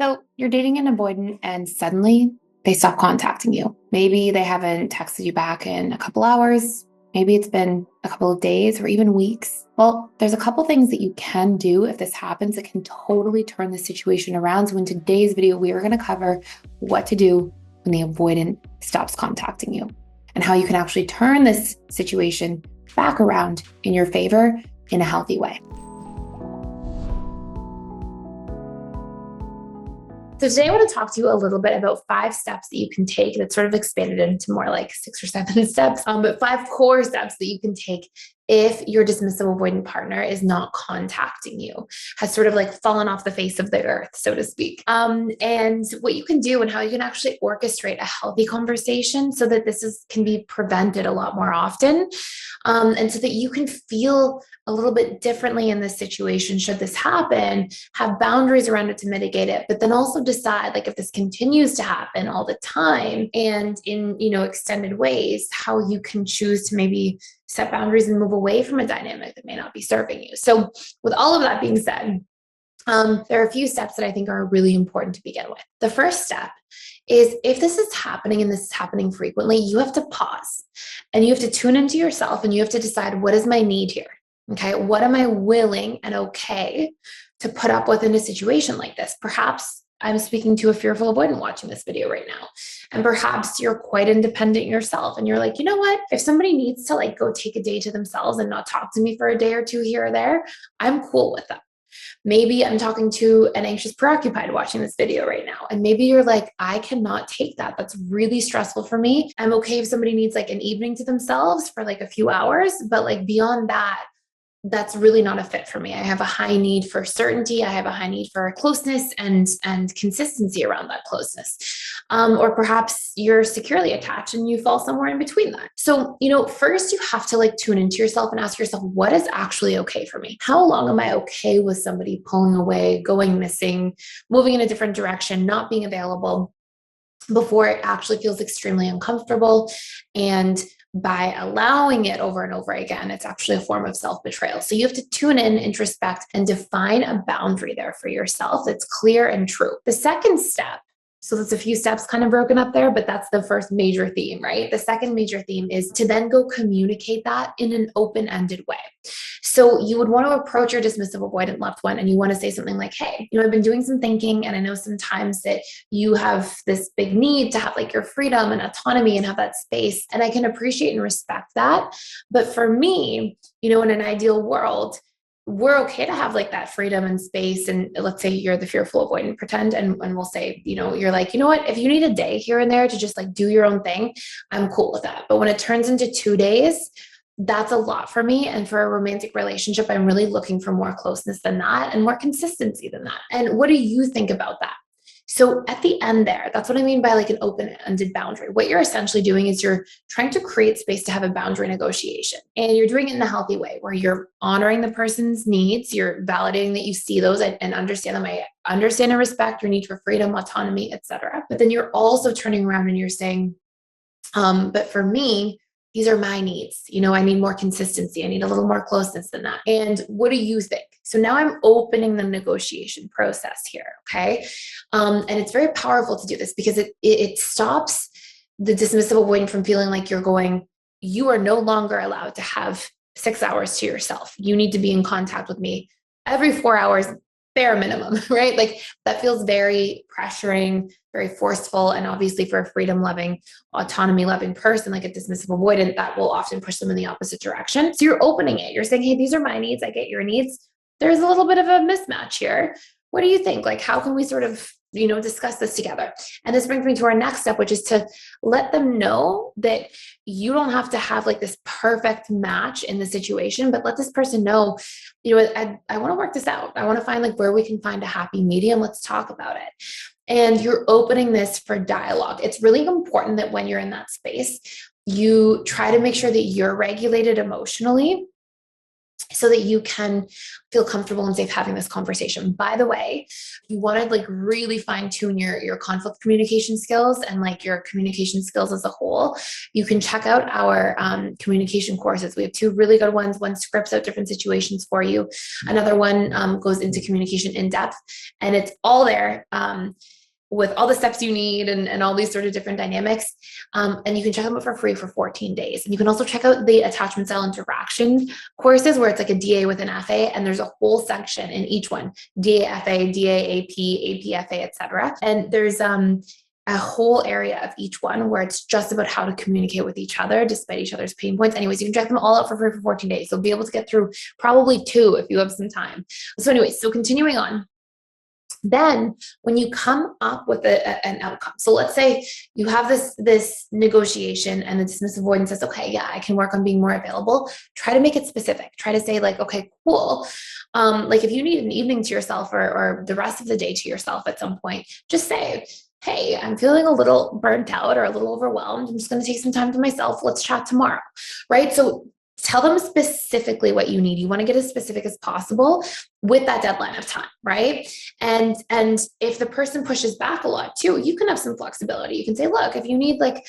So you're dating an avoidant and suddenly they stop contacting you. Maybe they haven't texted you back in a couple hours. Maybe it's been a couple of days or even weeks. Well, there's a couple things that you can do if this happens that can totally turn the situation around. So in today's video, we are going to cover what to do when the avoidant stops contacting you and how you can actually turn this situation back around in your favor in a healthy way. So today I want to talk to you a little bit about 5 steps that you can take that's sort of expanded into more like 6 or 7 steps, but 5 core steps that you can take if your dismissive avoidant partner is not contacting you, has sort of like fallen off the face of the earth, so to speak. And what you can do and how you can actually orchestrate a healthy conversation so that can be prevented a lot more often. And so that you can feel a little bit differently in this situation should this happen, have boundaries around it to mitigate it, but then also decide, like, if this continues to happen all the time and in extended ways, how you can choose to maybe set boundaries and move away from a dynamic that may not be serving you. So with all of that being said, there are a few steps that I think are really important to begin with. The first step is, if this is happening and this is happening frequently, you have to pause and you have to tune into yourself and you have to decide, what is my need here? Okay, what am I willing and okay to put up with in a situation like this? Perhaps I'm speaking to a fearful avoidant watching this video right now. And perhaps you're quite independent yourself and you're like, you know what? If somebody needs to like go take a day to themselves and not talk to me for a day or two here or there, I'm cool with that. Maybe I'm talking to an anxious preoccupied watching this video right now. And maybe you're like, I cannot take that. That's really stressful for me. I'm okay if somebody needs like an evening to themselves for like a few hours, but like beyond that, that's really not a fit for me. I have a high need for certainty. I have a high need for closeness and consistency around that closeness. Or perhaps you're securely attached and you fall somewhere in between that. So, first you have to like tune into yourself and ask yourself, what is actually okay for me? How long am I okay with somebody pulling away, going missing, moving in a different direction, not being available, before it actually feels extremely uncomfortable? And by allowing it over and over again, it's actually a form of self-betrayal. So you have to tune in, introspect, and define a boundary there for yourself that's clear and true. The second step, so there's a few steps kind of broken up there, but that's the first major theme, right? The second major theme is to then go communicate that in an open-ended way. So you would want to approach your dismissive avoidant loved one and you want to say something like, hey, I've been doing some thinking, and I know sometimes that you have this big need to have like your freedom and autonomy and have that space. And I can appreciate and respect that. But for me, in an ideal world, we're okay to have like that freedom and space. And let's say you're the fearful avoidant, pretend, and we'll say, you're like, you know what, if you need a day here and there to just like do your own thing, I'm cool with that. But when it turns into 2 days, that's a lot for me. And for a romantic relationship, I'm really looking for more closeness than that and more consistency than that. And what do you think about that? So at the end there, that's what I mean by like an open-ended boundary. What you're essentially doing is you're trying to create space to have a boundary negotiation. And you're doing it in a healthy way where you're honoring the person's needs, you're validating that you see those and understand them. I understand and respect your need for freedom, autonomy, etc. But then you're also turning around and you're saying, but for me, these are my needs. I need more consistency. I need a little more closeness than that. And what do you think? So now I'm opening the negotiation process here. Okay. And it's very powerful to do this because it stops the dismissive avoidant from feeling like you are no longer allowed to have 6 hours to yourself. You need to be in contact with me every 4 hours, bare minimum, right? Like that feels very pressuring, very forceful. And obviously for a freedom loving, autonomy loving person, like a dismissive avoidant, that will often push them in the opposite direction. So you're opening it. You're saying, hey, these are my needs. I get your needs. There's a little bit of a mismatch here. What do you think? Like, how can we sort of, discuss this together? And this brings me to our next step, which is to let them know that you don't have to have like this perfect match in the situation, but let this person know, I want to work this out. I want to find like where we can find a happy medium. Let's talk about it. And you're opening this for dialogue. It's really important that when you're in that space, you try to make sure that you're regulated emotionally so that you can feel comfortable and safe having this conversation. By the way, if you want to like really fine tune your conflict communication skills and like your communication skills as a whole, you can check out our communication courses. We have two really good ones. One scripts out different situations for you. Another one goes into communication in depth, and it's all there. With all the steps you need and all these sort of different dynamics. And you can check them out for free for 14 days. And you can also check out the attachment style interaction courses where it's like a DA with an FA, and there's a whole section in each one, DA, FA, DA, AP, FA, etc. And there's a whole area of each one where it's just about how to communicate with each other despite each other's pain points. Anyways, you can check them all out for free for 14 days. You'll be able to get through probably 2 if you have some time. So anyways, so continuing on. Then when you come up with an outcome, so let's say you have this negotiation and the dismissive avoidant says, okay, yeah, I can work on being more available. Try to make it specific. Try to say like, okay, cool. Like if you need an evening to yourself or the rest of the day to yourself at some point, just say, hey, I'm feeling a little burnt out or a little overwhelmed. I'm just going to take some time to myself. Let's chat tomorrow, right? So tell them specifically what you need. You want to get as specific as possible with that deadline of time, right? And if the person pushes back a lot too, you can have some flexibility. You can say, look, if you need like,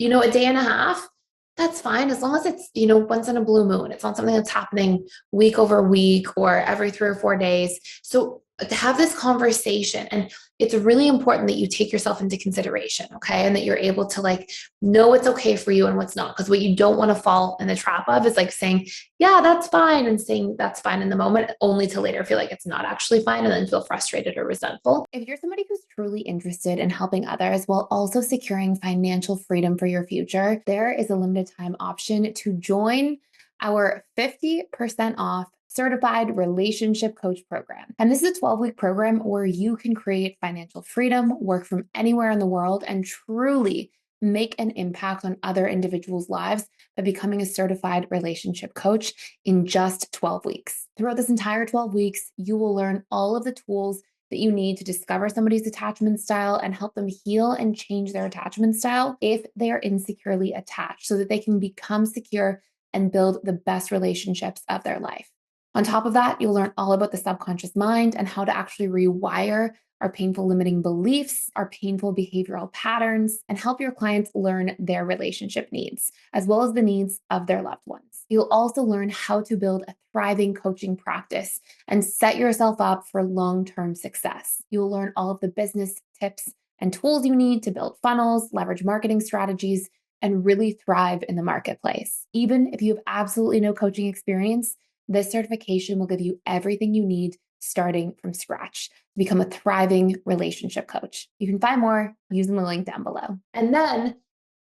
a day and a half, that's fine. As long as it's, once in a blue moon, it's not something that's happening week over week or every 3 or 4 days. So to have this conversation, and it's really important that you take yourself into consideration, okay? And that you're able to like know what's okay for you and what's not. Because what you don't want to fall in the trap of is like saying, yeah, that's fine, and saying that's fine in the moment, only to later feel like it's not actually fine and then feel frustrated or resentful. If you're somebody who's truly interested in helping others while also securing financial freedom for your future, there is a limited time option to join our 50% off Certified Relationship Coach Program. And this is a 12-week program where you can create financial freedom, work from anywhere in the world, and truly make an impact on other individuals' lives by becoming a certified relationship coach in just 12 weeks. Throughout this entire 12 weeks, you will learn all of the tools that you need to discover somebody's attachment style and help them heal and change their attachment style if they are insecurely attached, so that they can become secure and build the best relationships of their life. On top of that, you'll learn all about the subconscious mind and how to actually rewire our painful limiting beliefs, our painful behavioral patterns, and help your clients learn their relationship needs, as well as the needs of their loved ones. You'll also learn how to build a thriving coaching practice and set yourself up for long-term success. You'll learn all of the business tips and tools you need to build funnels, leverage marketing strategies, and really thrive in the marketplace. Even if you have absolutely no coaching experience, this certification will give you everything you need starting from scratch to become a thriving relationship coach. You can find more using the link down below. And then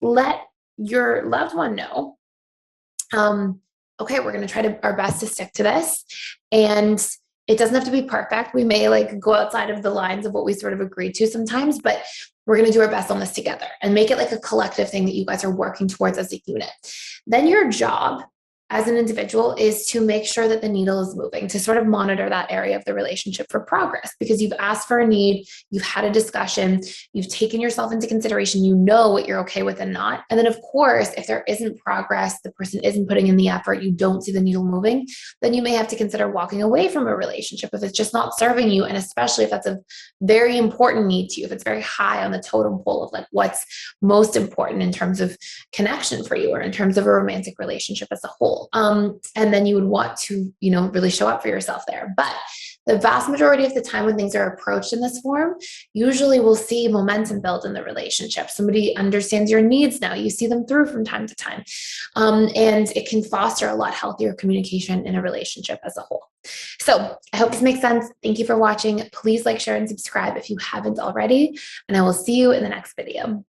let your loved one know, okay, we're going to try our best to stick to this. And it doesn't have to be perfect. We may like go outside of the lines of what we sort of agreed to sometimes, but we're going to do our best on this together and make it like a collective thing that you guys are working towards as a unit. Then your job as an individual is to make sure that the needle is moving, to sort of monitor that area of the relationship for progress, because you've asked for a need, you've had a discussion, you've taken yourself into consideration, you know what you're okay with and not. And then of course, if there isn't progress, the person isn't putting in the effort, you don't see the needle moving, then you may have to consider walking away from a relationship if it's just not serving you. And especially if that's a very important need to you, if it's very high on the totem pole of like what's most important in terms of connection for you or in terms of a romantic relationship as a whole. And then you would want to, really show up for yourself there. But the vast majority of the time when things are approached in this form, usually we'll see momentum build in the relationship. Somebody understands your needs now. You see them through from time to time. And it can foster a lot healthier communication in a relationship as a whole. So I hope this makes sense. Thank you for watching. Please like, share, and subscribe if you haven't already. And I will see you in the next video.